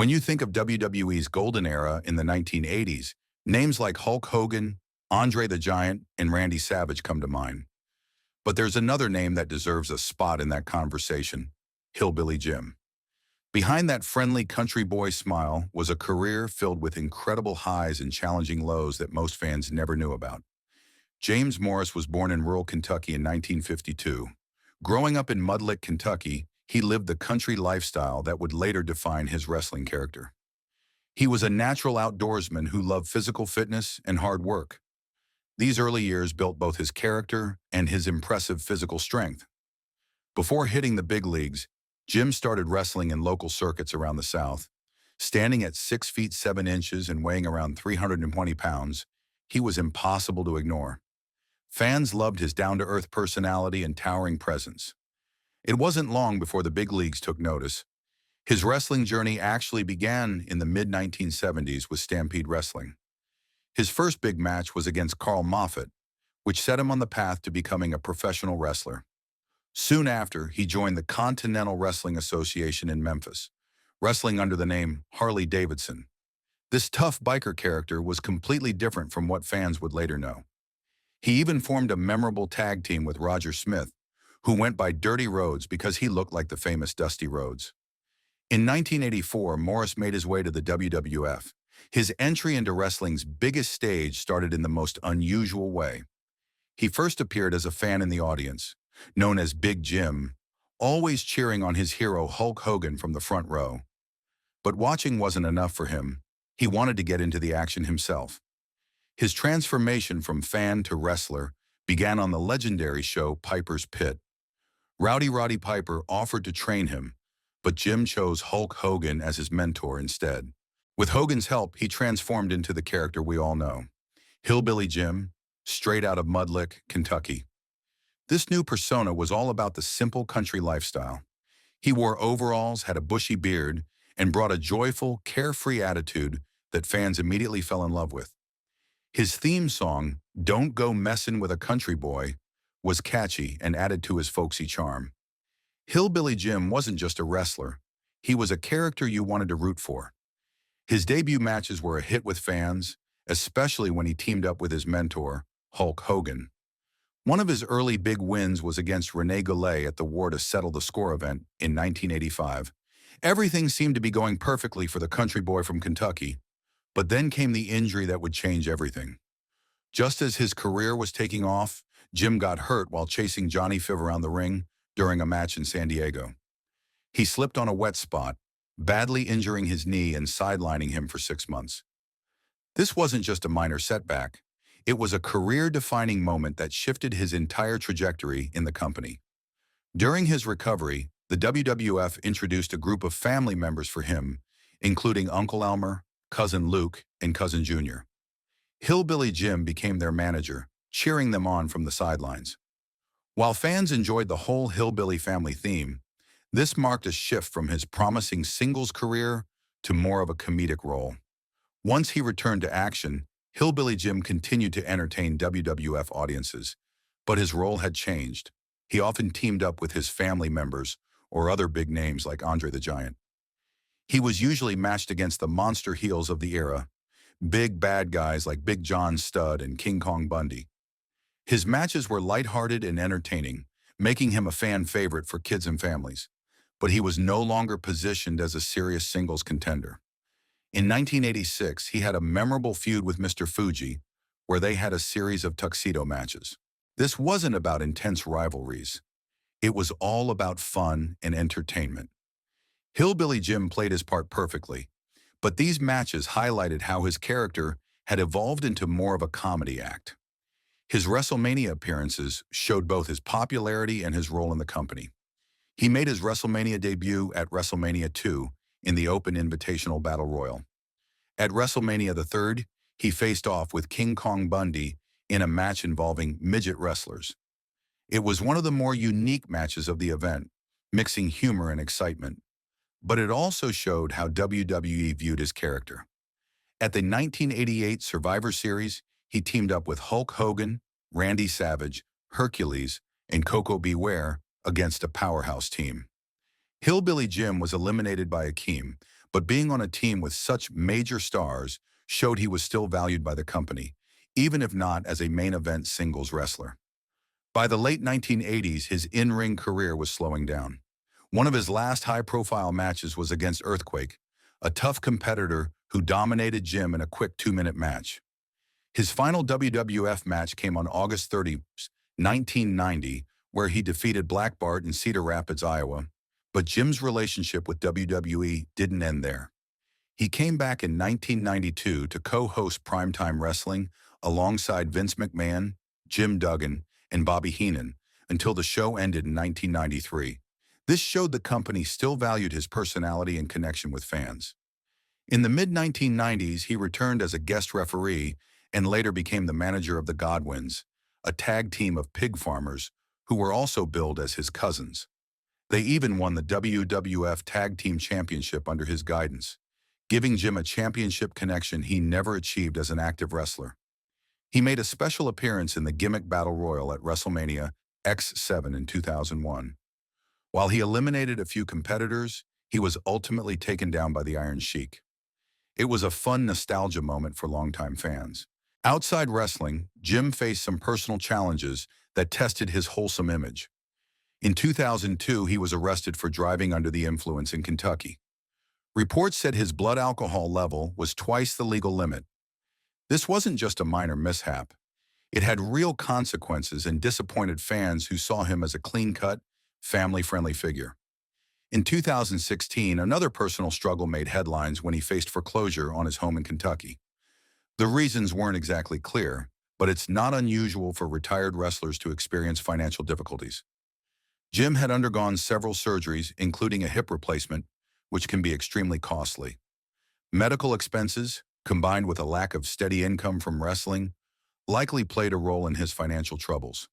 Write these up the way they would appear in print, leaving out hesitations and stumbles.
When you think of WWE's golden era in the 1980s, names like Hulk Hogan, Andre the Giant, and Randy Savage come to mind. But there's another name that deserves a spot in that conversation: Hillbilly Jim. Behind that friendly country boy smile was a career filled with incredible highs and challenging lows that most fans never knew about. James Morris was born in rural Kentucky in 1952. Growing up in Mudlick, Kentucky, he lived the country lifestyle that would later define his wrestling character. He was a natural outdoorsman who loved physical fitness and hard work. These early years built both his character and his impressive physical strength. Before hitting the big leagues, Jim started wrestling in local circuits around the South. Standing at 6 feet 7 inches and weighing around 320 pounds, he was impossible to ignore. Fans loved his down-to-earth personality and towering presence. It wasn't long before the big leagues took notice. His wrestling journey actually began in the mid-1970s with Stampede Wrestling. His first big match was against Carl Moffat, which set him on the path to becoming a professional wrestler. Soon after, he joined the Continental Wrestling Association in Memphis, wrestling under the name Harley Davidson. This tough biker character was completely different from what fans would later know. He even formed a memorable tag team with Roger Smith, who went by Dirty Rhodes because he looked like the famous Dusty Rhodes. In 1984, Morris made his way to the WWF. His entry into wrestling's biggest stage started in the most unusual way. He first appeared as a fan in the audience, known as Big Jim, always cheering on his hero Hulk Hogan from the front row. But watching wasn't enough for him. He wanted to get into the action himself. His transformation from fan to wrestler began on the legendary show Piper's Pit. Rowdy Roddy Piper offered to train him, but Jim chose Hulk Hogan as his mentor instead. With Hogan's help, he transformed into the character we all know: Hillbilly Jim, straight out of Mudlick, Kentucky. This new persona was all about the simple country lifestyle. He wore overalls, had a bushy beard, and brought a joyful, carefree attitude that fans immediately fell in love with. His theme song, "Don't Go Messin' with a Country Boy," was catchy and added to his folksy charm. Hillbilly Jim wasn't just a wrestler. He was a character you wanted to root for. His debut matches were a hit with fans, especially when he teamed up with his mentor, Hulk Hogan. One of his early big wins was against Rene Goulet at the War to Settle the Score event in 1985. Everything seemed to be going perfectly for the country boy from Kentucky, but then came the injury that would change everything. Just as his career was taking off, Jim got hurt while chasing Johnny Five around the ring during a match in San Diego. He slipped on a wet spot, badly injuring his knee and sidelining him for 6 months. This wasn't just a minor setback. It was a career-defining moment that shifted his entire trajectory in the company. During his recovery, the WWF introduced a group of family members for him, including Uncle Elmer, Cousin Luke, and Cousin Junior. Hillbilly Jim became their manager, cheering them on from the sidelines. While fans enjoyed the whole Hillbilly family theme, this marked a shift from his promising singles career to more of a comedic role. Once he returned to action, Hillbilly Jim continued to entertain WWF audiences, but his role had changed. He often teamed up with his family members or other big names like Andre the Giant. He was usually matched against the monster heels of the era, big bad guys like Big John Studd and King Kong Bundy. His matches were lighthearted and entertaining, making him a fan favorite for kids and families. But he was no longer positioned as a serious singles contender. In 1986, he had a memorable feud with Mr. Fuji, where they had a series of tuxedo matches. This wasn't about intense rivalries. It was all about fun and entertainment. Hillbilly Jim played his part perfectly, but these matches highlighted how his character had evolved into more of a comedy act. His WrestleMania appearances showed both his popularity and his role in the company. He made his WrestleMania debut at WrestleMania 2 in the Open Invitational Battle Royal. At WrestleMania III, he faced off with King Kong Bundy in a match involving midget wrestlers. It was one of the more unique matches of the event, mixing humor and excitement. But it also showed how WWE viewed his character. At the 1988 Survivor Series, he teamed up with Hulk Hogan, Randy Savage, Hercules, and Koko B. Ware against a powerhouse team. Hillbilly Jim was eliminated by Akeem, but being on a team with such major stars showed he was still valued by the company, even if not as a main event singles wrestler. By the late 1980s, his in-ring career was slowing down. One of his last high-profile matches was against Earthquake, a tough competitor who dominated Jim in a quick 2-minute match. His final WWF match came on August 30, 1990, where he defeated Black Bart in Cedar Rapids, Iowa. But Jim's relationship with WWE didn't end there. He came back in 1992 to co-host Primetime Wrestling alongside Vince McMahon, Jim Duggan, and Bobby Heenan until the show ended in 1993. This showed the company still valued his personality and connection with fans. In the mid-1990s, he returned as a guest referee and later became the manager of the Godwins, a tag team of pig farmers who were also billed as his cousins. They even won the WWF Tag Team Championship under his guidance, giving Jim a championship connection he never achieved as an active wrestler. He made a special appearance in the Gimmick Battle Royal at Wrestlemania X7 in 2001. While he eliminated a few competitors, he was ultimately taken down by the Iron Sheik. It was a fun nostalgia moment for longtime fans. Outside wrestling, Jim faced some personal challenges that tested his wholesome image. In 2002, he was arrested for driving under the influence in Kentucky. Reports said his blood alcohol level was twice the legal limit. This wasn't just a minor mishap. It had real consequences and disappointed fans who saw him as a clean-cut, family-friendly figure. In 2016, another personal struggle made headlines when he faced foreclosure on his home in Kentucky. The reasons weren't exactly clear, but it's not unusual for retired wrestlers to experience financial difficulties. Jim had undergone several surgeries, including a hip replacement, which can be extremely costly. Medical expenses, combined with a lack of steady income from wrestling, likely played a role in his financial troubles.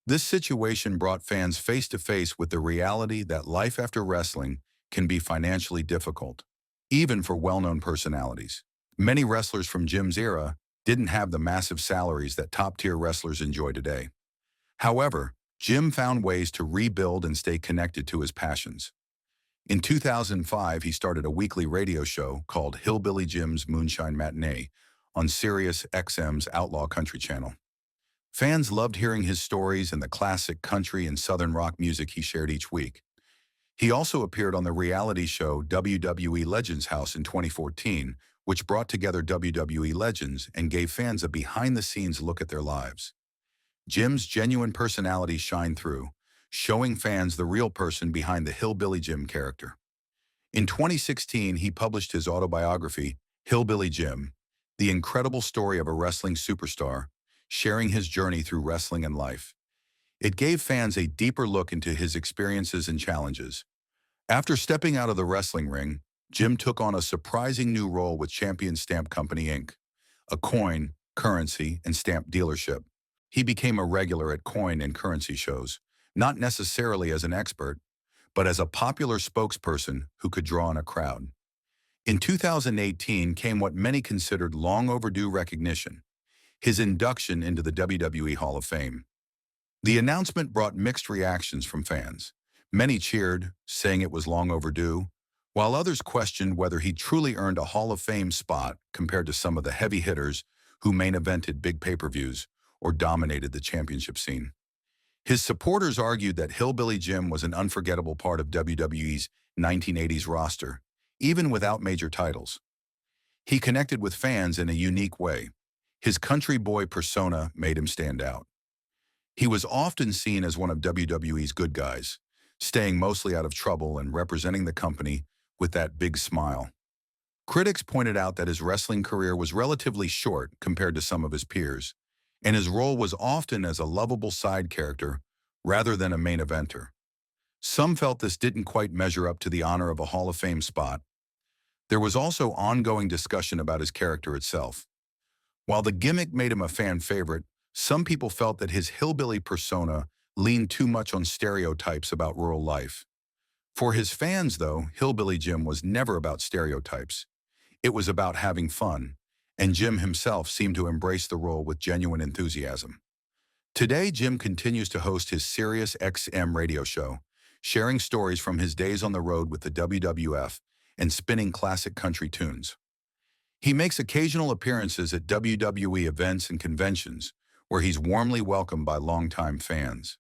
This situation brought fans face to face with the reality that life after wrestling can be financially difficult, even for well-known personalities. Many wrestlers from Jim's era didn't have the massive salaries that top-tier wrestlers enjoy today. However, Jim found ways to rebuild and stay connected to his passions. In 2005, he started a weekly radio show called Hillbilly Jim's Moonshine Matinee on Sirius XM's Outlaw Country Channel. Fans loved hearing his stories and the classic country and southern rock music he shared each week. He also appeared on the reality show WWE Legends House in 2014, which brought together WWE legends and gave fans a behind-the-scenes look at their lives. Jim's genuine personality shined through, showing fans the real person behind the Hillbilly Jim character. In 2016, he published his autobiography, Hillbilly Jim, the incredible story of a wrestling superstar, sharing his journey through wrestling and life. It gave fans a deeper look into his experiences and challenges. After stepping out of the wrestling ring, Jim took on a surprising new role with Champion Stamp Company, Inc., a coin, currency, and stamp dealership. He became a regular at coin and currency shows, not necessarily as an expert, but as a popular spokesperson who could draw in a crowd. In 2018 came what many considered long overdue recognition, his induction into the WWE Hall of Fame. The announcement brought mixed reactions from fans. Many cheered, saying it was long overdue, while others questioned whether he truly earned a Hall of Fame spot compared to some of the heavy hitters who main evented big pay-per-views or dominated the championship scene. His supporters argued that Hillbilly Jim was an unforgettable part of WWE's 1980s roster, even without major titles. He connected with fans in a unique way. His country boy persona made him stand out. He was often seen as one of WWE's good guys, staying mostly out of trouble and representing the company with that big smile. Critics pointed out that his wrestling career was relatively short compared to some of his peers, and his role was often as a lovable side character rather than a main eventer. Some felt this didn't quite measure up to the honor of a Hall of Fame spot. There was also ongoing discussion about his character itself. While the gimmick made him a fan favorite, some people felt that his hillbilly persona leaned too much on stereotypes about rural life. For his fans, though, Hillbilly Jim was never about stereotypes. It was about having fun, and Jim himself seemed to embrace the role with genuine enthusiasm. Today, Jim continues to host his Sirius XM radio show, sharing stories from his days on the road with the WWF and spinning classic country tunes. He makes occasional appearances at WWE events and conventions, where he's warmly welcomed by longtime fans.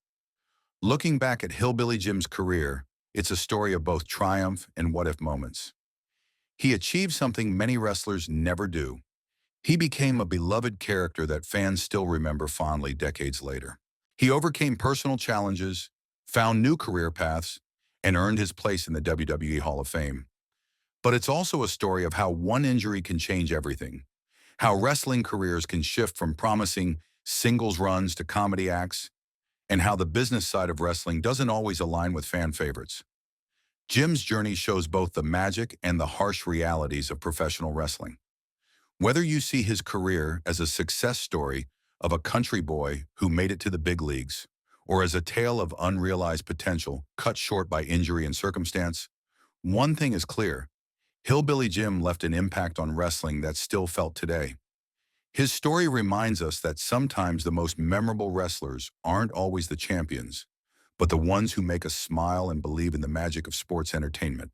Looking back at Hillbilly Jim's career, it's a story of both triumph and what-if moments. He achieved something many wrestlers never do. He became a beloved character that fans still remember fondly decades later. He overcame personal challenges, found new career paths, and earned his place in the WWE Hall of Fame. But it's also a story of how one injury can change everything, how wrestling careers can shift from promising singles runs to comedy acts, and how the business side of wrestling doesn't always align with fan favorites. Jim's journey shows both the magic and the harsh realities of professional wrestling. Whether you see his career as a success story of a country boy who made it to the big leagues, or as a tale of unrealized potential cut short by injury and circumstance, one thing is clear: Hillbilly Jim left an impact on wrestling that's still felt today. His story reminds us that sometimes the most memorable wrestlers aren't always the champions, but the ones who make us smile and believe in the magic of sports entertainment.